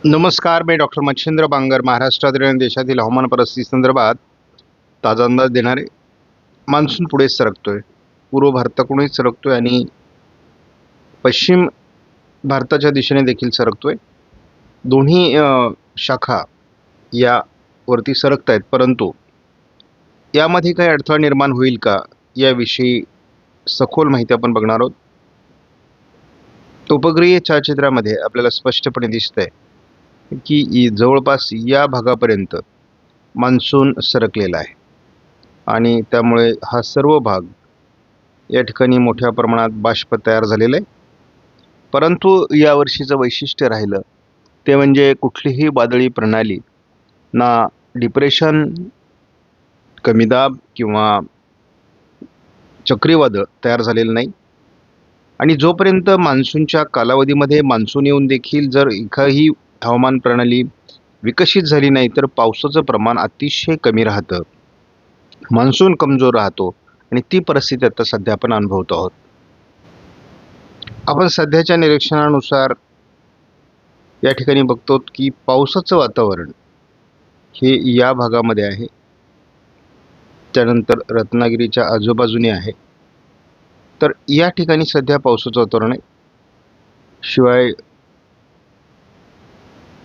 नमस्कार, मी डॉक्टर मच्छिंद्र बांगर. महाराष्ट्रातील आणि देशातील हवामान परिस्थिती संदर्भात ताजा अंदाज देणारे. मान्सून पुढे सरकतोय, पूर्व भारताकडूनही सरकतोय आणि पश्चिम भारताच्या दिशेने देखील सरकतोय. दोन्ही शाखा यावरती सरकत आहेत, परंतु यामध्ये काही अडथळा निर्माण होईल का, याविषयी सखोल माहिती आपण बघणार आहोत. उपग्रहीय छायाचित्रामध्ये आपल्याला स्पष्टपणे दिसतंय की जवळपास या भागापर्यंत मान्सून सरकलेला आहे आणि त्यामुळे हा सर्व भाग या ठिकाणी मोठ्या प्रमाणात बाष्प तयार झालेला आहे. परंतु यावर्षीचं वैशिष्ट्य राहिलं ते म्हणजे कुठलीही वादळी प्रणाली, ना डिप्रेशन, कमी दाब किंवा चक्रीवादळ तयार झालेलं नाही. आणि जोपर्यंत मान्सूनच्या कालावधीमध्ये मान्सून येऊन देखील जर एकाही हवामान प्रणाली विकसित झाली नाही तर पावसाचं प्रमाण अतिशय कमी राहतं, मान्सून कमजोर राहतो आणि ती परिस्थिती आता सध्या आपण अनुभवतो आहोत. आपण सध्याच्या निरीक्षणानुसार या ठिकाणी बघतो की पावसाचं वातावरण हे या भागामध्ये आहे, त्यानंतर रत्नागिरीच्या आजूबाजूने आहे. तर या ठिकाणी सध्या पावसाचं वातावरण आहे. शिवाय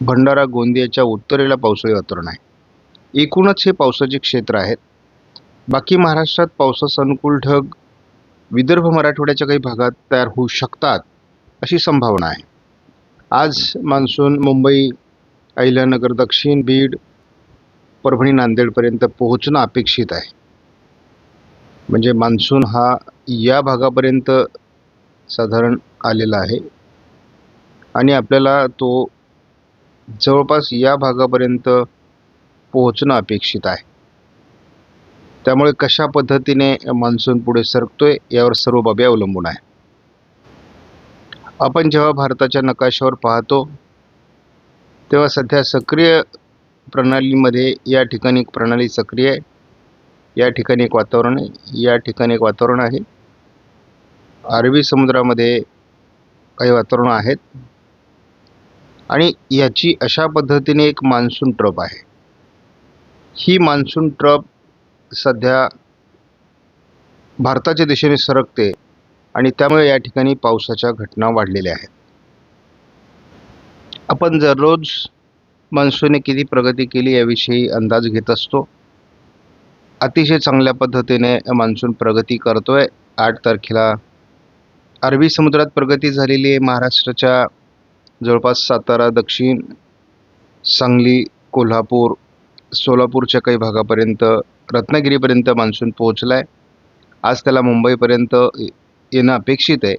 भंडारा गोंदियाच्या उत्तरेला पावसाळी वातावरण आहे. एकूणच हे पावसाचे क्षेत्र आहेत. बाकी महाराष्ट्रात पावसास अनुकूल ढग विदर्भ मराठवाड्याच्या काही भागात तयार होऊ शकतात अशी संभावना आहे. आज मान्सून मुंबई, अहिल्यानगर दक्षिण, बीड, परभणी, नांदेडपर्यंत पोहोचणं अपेक्षित आहे. म्हणजे मान्सून हा या भागापर्यंत साधारण आलेला आहे आणि आपल्याला तो जवळपास या भागापर्यंत पोहोचणं अपेक्षित आहे. त्यामुळे कशा पद्धतीने मान्सून पुढे सरकतोय यावर सर्व बाबी अवलंबून आहे. आपण जेव्हा भारताच्या नकाशावर पाहतो तेव्हा सध्या सक्रिय प्रणालीमध्ये या ठिकाणी एक प्रणाली सक्रिय आहे, या ठिकाणी एक वातावरण आहे, या ठिकाणी एक वातावरण आहे. अरबी समुद्रामध्ये काही वातावरण आहेत आणि याची अशा पद्धतीने एक मान्सून ट्रप आहे. ही मान्सून ट्रप सध्या भारताच्या दिशेने सरकते आणि त्यामुळे या ठिकाणी पावसाच्या घटना वाढलेल्या आहेत. आपण दररोज मान्सूनने किती प्रगती केली याविषयी अंदाज घेत असतो. अतिशय चांगल्या पद्धतीने मान्सून प्रगती करतोय. 8 तारखेला अरबी समुद्रात प्रगती झालेली आहे. महाराष्ट्राच्या जवळपास सातारा, दक्षिण, सांगली, कोल्हापूर, सोलापूरच्या काही भागापर्यंत, रत्नागिरीपर्यंत मान्सून पोहोचला आहे. आज त्याला मुंबईपर्यंत येणं अपेक्षित आहे.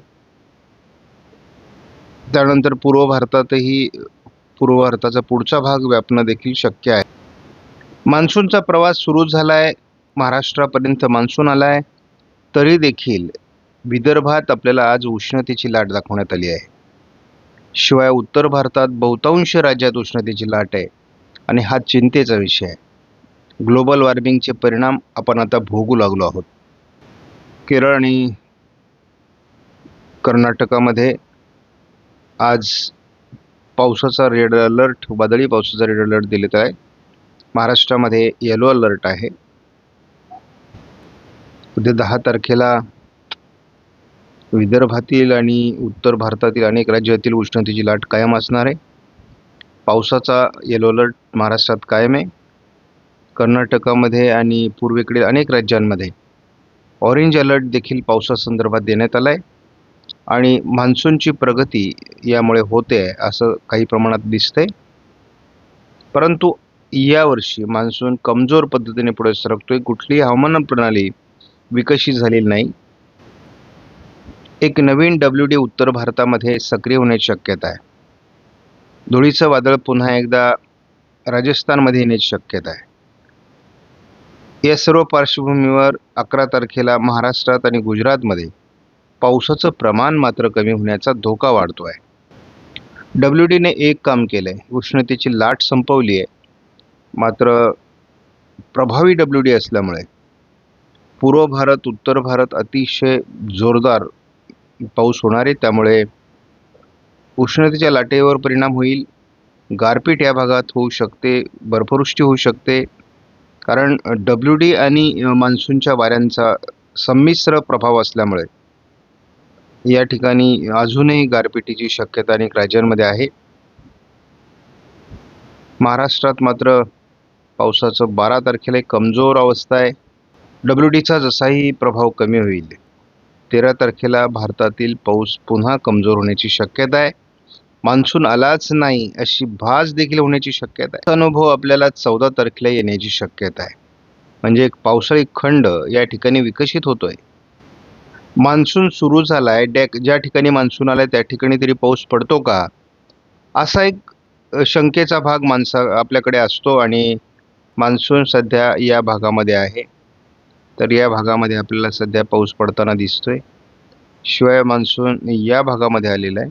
त्यानंतर पूर्व भारताचा पुढचा भाग व्यापणं देखील शक्य आहे. मान्सूनचा प्रवास सुरू झाला आहे, महाराष्ट्रापर्यंत मान्सून आला आहे. तरी देखील विदर्भात आपल्याला आज उष्णतेची लाट दाखवण्यात आली आहे. शिवाय उत्तर भारतात बहुतांश राज्यात उष्णतेची लाट आहे आणि हा चिंतेचा विषय आहे. ग्लोबल वॉर्मिंगचे परिणाम आपण आता भोगू लागलो आहोत. केरळ आणि कर्नाटकामध्ये आज पावसाचा रेड अलर्ट, वादळी पावसाचा रेड अलर्ट दिलेत आहे. महाराष्ट्रामध्ये येलो अलर्ट आहे. उद्या 10 तारखेला विदर्भातील आणि उत्तर भारतातील अनेक राज्यातील उष्णतेची लाट कायम असणार आहे. पावसाचा येलो अलर्ट महाराष्ट्रात कायम आहे. कर्नाटकामध्ये आणि पूर्वेकडील अनेक राज्यांमध्ये ऑरेंज अलर्ट देखील पावसासंदर्भात देण्यात आला आहे आणि मान्सूनची प्रगती यामुळे होते आहे असं काही प्रमाणात दिसतंय. परंतु यावर्षी मान्सून कमजोर पद्धतीने पुढे सरकतोय. कुठलीही हवामान प्रणाली विकसित झालेली नाही. एक नवीन WD उत्तर भारतामध्ये सक्रिय होण्याची शक्यता आहे. धुळीचं वादळ पुन्हा एकदा राजस्थानमध्ये येण्याची शक्यता आहे. या सर्व पार्श्वभूमीवर 11 तारखेला महाराष्ट्रात आणि गुजरातमध्ये पावसाचं प्रमाण मात्र कमी होण्याचा धोका वाढतो आहे. WDने एक काम केलं आहे, उष्णतेची लाट संपवली आहे. मात्र प्रभावी WD असल्यामुळे पूर्व भारत, उत्तर भारत अतिशय जोरदार पाऊस होणार आहे. त्यामुळे उष्णतेच्या लाटेवर परिणाम होईल. गारपीट या भागात होऊ शकते, बर्फवृष्टी होऊ शकते. कारण WD आणि मान्सूनच्या वाऱ्यांचा संमिश्र प्रभाव असल्यामुळे या ठिकाणी अजूनही गारपिटीची शक्यता अनेक राज्यांमध्ये आहे. महाराष्ट्रात मात्र पावसाचं 12 तारखेला एक कमजोर अवस्था आहे. WDचा जसाही प्रभाव कमी होईल, 13 तारखेला भारतातील पाऊस पुन्हा कमजोर होण्याची शक्यता आहे. मान्सून आलाच नाही अशी भास देखील होण्याची शक्यता आहे. अनुभव आपल्याला 14 तारखेला येण्याची शक्यता आहे. म्हणजे एक पावसाळी खंड या ठिकाणी विकसित होतोय. मान्सून सुरू झालाय, ज्या ठिकाणी मान्सून आलाय त्या ठिकाणी तरी पाऊस पडतो का, असा एक शंकेचा भाग आपल्याकडे असतो. आणि मान्सून सध्या या भागामध्ये आहे, तर या भागामध्ये आपल्याला सध्या पाऊस पडताना दिसतोय. शिवाय मान्सून या भागामध्ये आलेला आहे,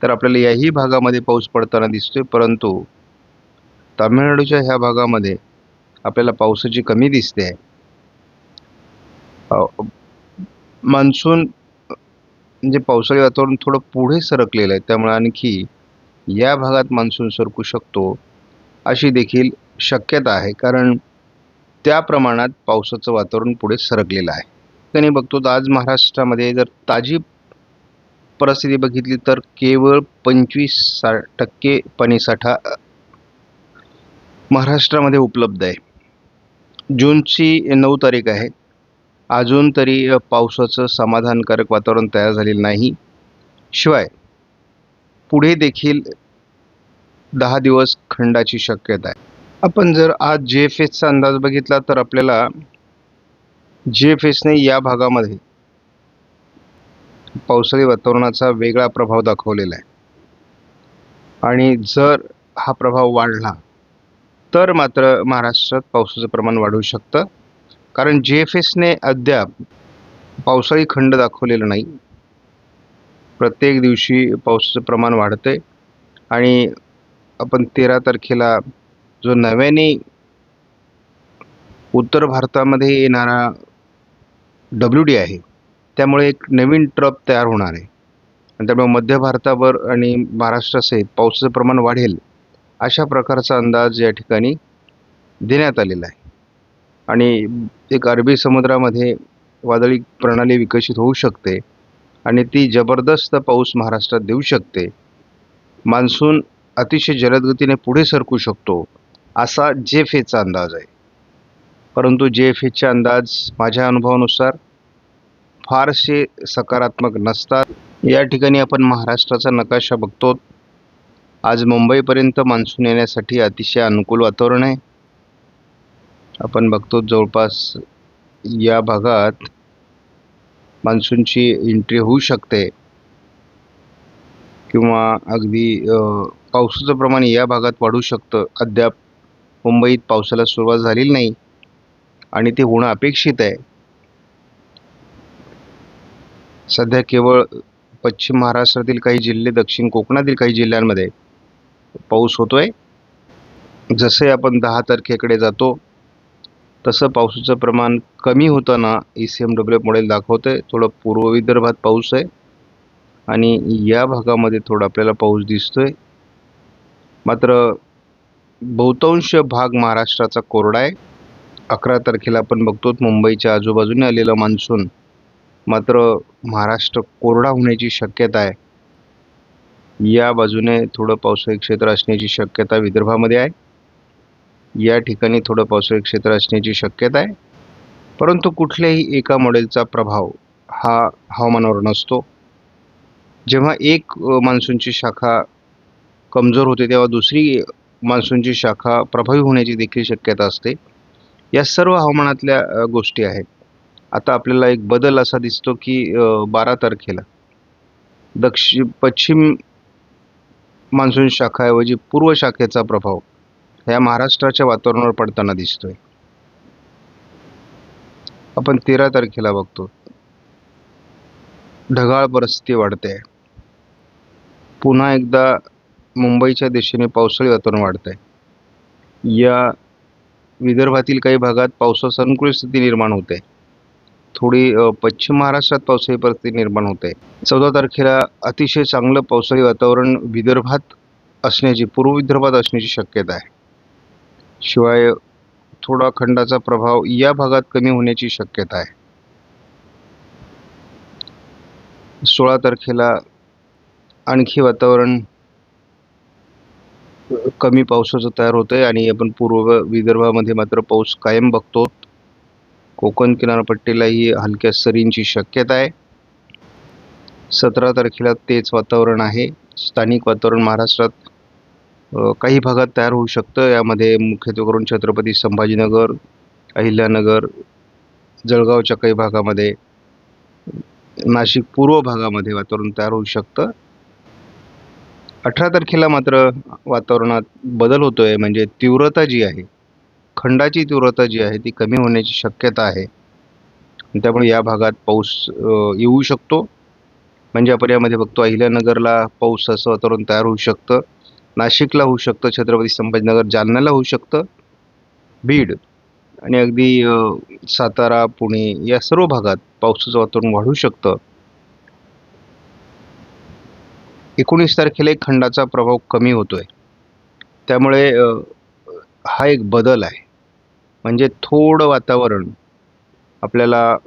तर आपल्याला याही भागामध्ये पाऊस पडताना दिसतोय. परंतु तामिळनाडूच्या ह्या भागामध्ये आपल्याला पावसाची कमी दिसते आहे. मान्सून म्हणजे पावसाळी वातावरण थोडं पुढे सरकलेलं आहे, त्यामुळे आणखी या भागात मान्सून सरकू शकतो अशी देखील शक्यता आहे. कारण त्या प्रमाणात पावसाचं वातावरण पुढे सरकलेलं आहे. त्याने बघतो तर आज महाराष्ट्रामध्ये जर ताजी परिस्थिती बघितली तर केवळ 25% पाणीसाठा महाराष्ट्रामध्ये उपलब्ध आहे. जूनची 9 तारीख आहे, अजून तरी पावसाचं समाधानकारक वातावरण तयार झालेलं नाही. शिवाय पुढे देखील 10 दिवस खंडाची शक्यता आहे. आपण जर आज GFSचा अंदाज बघितला तर आपल्याला GFSने या भागामध्ये पावसाळी वातावरणाचा वेगळा प्रभाव दाखवलेला आहे. आणि जर हा प्रभाव वाढला तर मात्र महाराष्ट्रात पावसाचं प्रमाण वाढू शकतं. कारण GFSने अद्याप पावसाळी खंड दाखवलेलं नाही. प्रत्येक दिवशी पावसाचं प्रमाण वाढतंय. आणि आपण 13 तारखेला जो नव्याने उत्तर भारतामध्ये येणारा WD आहे, त्यामुळे एक नवीन ट्रप तयार होणार आहे. आणि त्यामुळे मध्य भारतावर आणि महाराष्ट्रासहित पावसाचं प्रमाण वाढेल अशा प्रकारचा अंदाज या ठिकाणी देण्यात आलेला आहे. आणि एक अरबी समुद्रामध्ये वादळी प्रणाली विकसित होऊ शकते आणि ती जबरदस्त पाऊस महाराष्ट्रात देऊ शकते. मान्सून अतिशय जलदगतीने पुढे सरकू शकतो असा GFSचा अंदाज आहे. परंतु GFSचे अंदाज माझ्या अनुभवानुसार फारसे सकारात्मक नसतात. या ठिकाणी आपण महाराष्ट्राचा नकाशा बघतो. आज मुंबईपर्यंत मान्सून येण्यासाठी अतिशय अनुकूल वातावरण आहे. आपण बघतो जवळपास या भागात मान्सूनची एंट्री होऊ शकते किंवा अगदी पावसाचं प्रमाण या भागात वाढू शकतं. अद्याप मुंबईत पावसाला सुरुवात झालेली नाही आणि ते होणं अपेक्षित आहे. सध्या केवळ पश्चिम महाराष्ट्रातील काही जिल्हे, दक्षिण कोकणातील काही जिल्ह्यांमध्ये पाऊस होतोय. जसे आपण 10 तारखेकडे जातो तसं पावसाचं प्रमाण कमी होताना ECMWF मॉडेल दाखवतंय. थोडं पूर्व विदर्भात पाऊस आहे आणि या भागामध्ये थोडा आपल्याला पाऊस दिसतोय. मात्र बहुतांश भाग महाराष्ट्राचा कोरडा आहे. 11 तारखेला आपण बघतो मुंबईच्या आजूबाजूने आलेला मान्सून मात्र महाराष्ट्र कोरडा होण्याची शक्यता आहे. या बाजूने थोडं पावसाळी क्षेत्र असण्याची शक्यता विदर्भामध्ये आहे. या ठिकाणी थोडं पावसाळी क्षेत्र असण्याची शक्यता आहे. परंतु कुठल्याही एका मॉडेलचा प्रभाव हा हवामानावर नसतो. जेव्हा एक मान्सूनची शाखा कमजोर होते तेव्हा दुसरी मान्सूनची शाखा प्रभावी होण्याची देखील शक्यता असते. या सर्व हवामानातल्या गोष्टी आहेत. आता आपल्याला एक बदल असा दिसतो की 12 तारखेला पश्चिम मान्सून शाखाऐवजी पूर्व शाखेचा प्रभाव ह्या महाराष्ट्राच्या वातावरणावर पडताना दिसतोय. आपण 13 तारखेला बघतो ढगाळ परिस्थिती वाढते. पुन्हा एकदा मुंबईच्या दिशेने पावसाळी वातावरण वाढतंय. या विदर्भातील काही भागात पावसाची अनुकूल स्थिती निर्माण होते. थोडी पश्चिम महाराष्ट्रात पावसाळी परिस्थिती निर्माण होते. 14 तारखेला अतिशय चांगलं पावसाळी वातावरण विदर्भात असण्याची, पूर्व विदर्भात असण्याची शक्यता आहे. शिवाय थोडा खंडाचा प्रभाव या भागात कमी होण्याची शक्यता आहे. 16 तारखेला आणखी वातावरण कमी पावसाचं तयार होतंय आणि आपण पूर्व विदर्भामध्ये मात्र पाऊस कायम बघतो. कोकण किनारपट्टीलाही हलक्या सरींची शक्यता आहे. 17 तारखेला तेच वातावरण आहे. स्थानिक वातावरण महाराष्ट्रात काही भागात तयार होऊ शकतं. यामध्ये मुख्यत्वे करून छत्रपती संभाजीनगर, अहिल्यानगर, जळगावच्या काही भागामध्ये, नाशिक पूर्व भागामध्ये वातावरण तयार होऊ शकतं. 18 तारखेला मात्र वातावरणात बदल होतोय, म्हणजे तीव्रता जी आहे, खंडाची तीव्रता जी आहे ती कमी होण्याची शक्यता आहे. त्यामुळे या भागात पाऊस येऊ शकतो. म्हणजे आपण यामध्ये बघतो अहिल्यानगरला पाऊस असं वातावरण तयार होऊ शकतं, नाशिकला होऊ शकतं, छत्रपती संभाजीनगर, जालन्याला होऊ शकतं, बीड आणि अगदी सातारा, पुणे या सर्व भागात पावसाचं वातावरण वाढू शकतं. 19 तारखेला एक खंडाचा प्रभाव कमी होतोय. त्यामुळे हा एक बदल आहे. म्हणजे थोडं वातावरण आपल्याला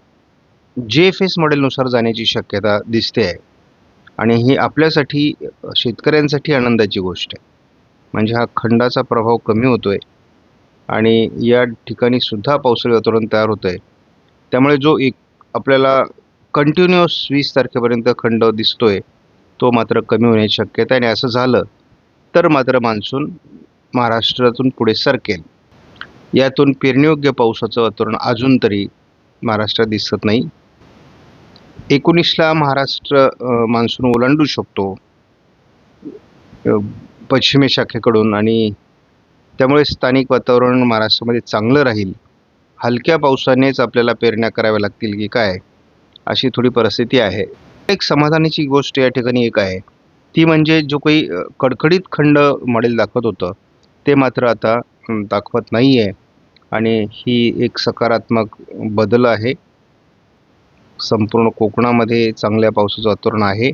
JFS मॉडेलनुसार जाण्याची शक्यता दिसते आहे आणि ही आपल्यासाठी, शेतकऱ्यांसाठी आनंदाची गोष्ट आहे. म्हणजे हा खंडाचा प्रभाव कमी होतोय आणि या ठिकाणी सुद्धा पावसाळी वातावरण तयार होतंय. त्यामुळे जो एक आपल्याला कंटिन्युअस 20 तारखेपर्यंत खंड दिसतोय तो मात्र कमी होण्याची शक्यता आहे आणि असं झालं तर मात्र मान्सून महाराष्ट्रातून पुढे सरकेल. यातून पेरणीयोग्य पावसाचं वातावरण अजून तरी महाराष्ट्रात दिसत नाही. 19ला महाराष्ट्र मान्सून ओलांडू शकतो पश्चिमी शाखेकडून आणि त्यामुळे स्थानिक वातावरण महाराष्ट्रामध्ये चांगलं राहील. हलक्या पावसानेच आपल्याला पेरण्या कराव्या लागतील की काय, अशी थोडी परिस्थिती आहे. एक समाधानाची गोष्ट या ठिकाणी एक आहे, ती म्हणजे जो काही कडकडीत खंड मॉडेल दाखवत होतं ते मात्र आता दाखवत नाही आहे आणि ही एक सकारात्मक बदल आहे. संपूर्ण कोकणामध्ये चांगल्या पावसाचं वातावरण आहे.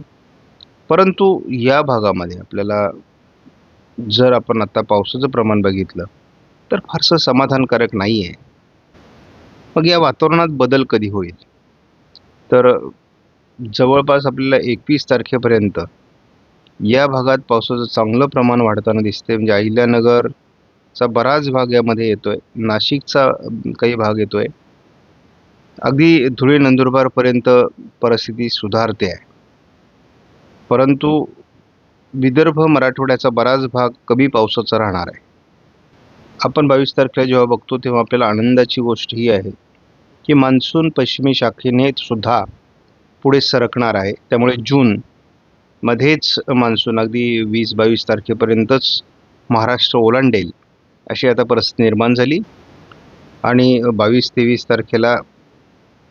परंतु या भागामध्ये आपल्याला जर आपण आता पावसाचं प्रमाण बघितलं तर फारसं समाधानकारक नाही आहे. मग या वातावरणात बदल कधी होईल? तर जवळपास आपल्याला 21 तारखेपर्यंत या भागात पावसाचं चांगलं प्रमाण वाढताना दिसते. म्हणजे अहिल्यानगरचा बराच भाग यामध्ये येतोय, नाशिकचा काही भाग येतोय, अगदी धुळे नंदुरबारपर्यंत परिस्थिती सुधारते आहे. परंतु विदर्भ मराठवाड्याचा बराच भाग कमी पावसाचा राहणार आहे. आपण 22 तारखेला जेव्हा बघतो तेव्हा आपल्याला आनंदाची गोष्ट ही आहे की मान्सून पश्चिमी शाखेने सुद्धा पुढे सरकणार आहे. त्यामुळे जून मध्येच मान्सून अगदी 20-22 तारखेपर्यंतच महाराष्ट्र ओलांडेल अशी आता परिस्थिती निर्माण झाली आणि 22-23 तारखेला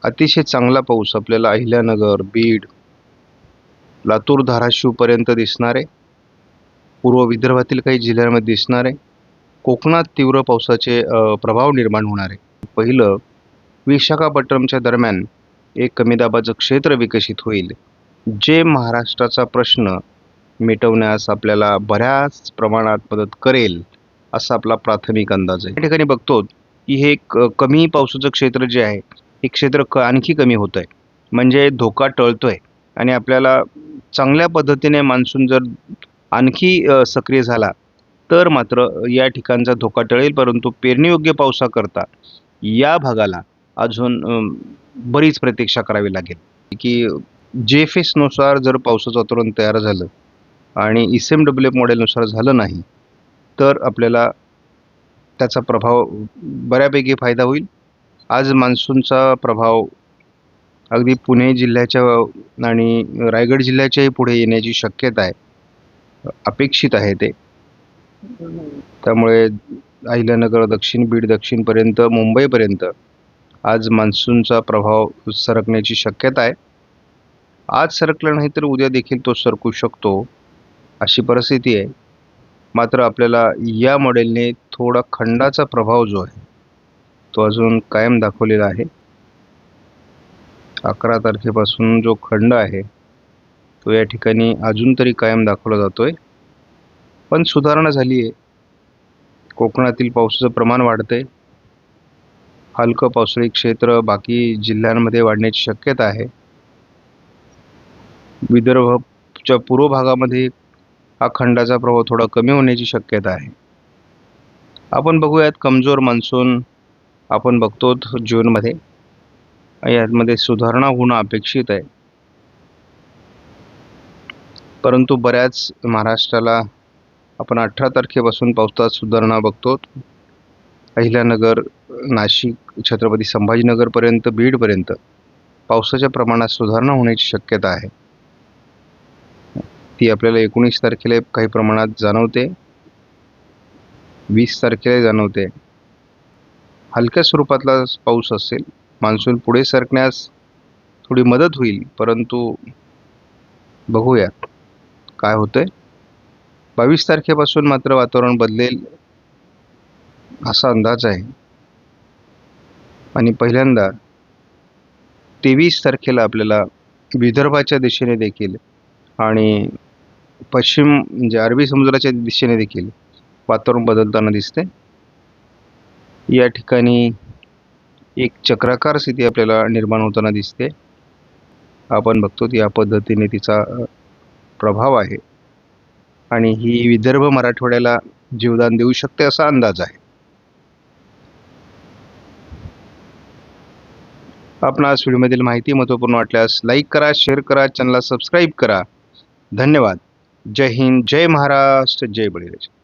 अतिशय चांगला पाऊस आपल्याला अहिल्यानगर, बीड, लातूर, धाराशिवपर्यंत दिसणार आहे. पूर्व विदर्भातील काही जिल्ह्यांमध्ये दिसणार आहे. कोकणात तीव्र पावसाचे प्रभाव निर्माण होणार आहे. पहिलं विशाखापट्टणमच्या दरम्यान एक कमी दाबाचं क्षेत्र विकसित होईल, जे महाराष्ट्राचा प्रश्न मिटवण्यास आपल्याला बऱ्याच प्रमाणात मदत करेल असा आपला प्राथमिक अंदाज आहे. या ठिकाणी बघतो की हे कमी पावसाचं क्षेत्र जे आहे हे क्षेत्र आणखी कमी होत आहे, म्हणजे धोका टळतोय आणि आपल्याला चांगल्या पद्धतीने मान्सून जर आणखी सक्रिय झाला तर मात्र या ठिकाणचा धोका टळेल. परंतु पेरणीयोग्य पावसाकरता या भागाला अजून बरीच प्रतीक्षा करावी लागेल की JFS नुसार जर पावसाचं वातावरण तयार झालं आणि SMWF मॉडेलनुसार झालं नाही तर आपल्याला त्याचा प्रभाव बऱ्यापैकी फायदा होईल. आज मान्सूनचा प्रभाव अगदी पुणे जिल्ह्याच्या आणि रायगड जिल्ह्याच्याही पुढे येण्याची शक्यता आहे, अपेक्षित आहे ते. त्यामुळे अहिल्यानगर, दक्षिण बीड, दक्षिणपर्यंत, मुंबईपर्यंत आज मान्सूनचा प्रभाव सरकण्याची शक्यता आहे. आज सरकला नाही तर उद्या देखील तो सरकू शकतो अशी परिस्थिती आहे. मात्र आपल्याला या मॉडेलने थोडा खंडाचा प्रभाव जो आहे तो अजून कायम दाखवलेला आहे. 11 तारखेपासून जो खंड आहे तो या ठिकाणी अजून तरी कायम दाखवला जातोय. पण सुधारणा झाली आहे. कोकणातील पावसाचं प्रमाण वाढतंय. हलकं पावसाळी क्षेत्र बाकी जिल्ह्यांमध्ये वाढण्याची शक्यता आहे. विदर्भच्या पूर्व भागामध्ये हा खंडाचा प्रभाव थोडा कमी होण्याची शक्यता आहे. आपण बघूयात कमजोर मान्सून आपण बघतो जूनमध्ये. यामध्ये सुधारणा होणं अपेक्षित आहे. परंतु बऱ्याच महाराष्ट्राला आपण 18 तारखेपासून पावसात सुधारणा बघतो. अहिल्यानगर, नाशिक, छत्रपती संभाजीनगरपर्यंत, बीडपर्यंत पावसाच्या प्रमाणात सुधारणा होण्याची शक्यता आहे. ती आपल्याला 19 तारखेला काही प्रमाणात जाणवते, 20 तारखेला जाणवते. हलक्या स्वरूपातला पाऊस असेल. मान्सून पुढे सरकण्यास थोडी मदत होईल, परंतु बघूयात काय होतंय. 22 तारखेपासून मात्र वातावरण बदलेल असा अंदाज आहे. आणि पहिल्यांदा 23 तारखेला आपल्याला विदर्भाच्या दिशेने देखील आणि पश्चिम म्हणजे अरबी समुद्राच्या दिशेने देखील वातावरण बदलताना दिसते. या ठिकाणी एक चक्राकार स्थिती आपल्याला निर्माण होताना दिसते. आपण बघतो या पद्धतीने तिचा प्रभाव आहे आणि ही विदर्भ मराठवाड्याला जीवदान देऊ शकते असा अंदाज आहे. आपणास व्हिडिओमधील माहिती महत्त्वपूर्ण वाटल्यास लाईक करा, शेअर करा, चॅनलला सबस्क्राईब करा. धन्यवाद. जय हिंद, जय महाराष्ट्र, जय बळीराजा.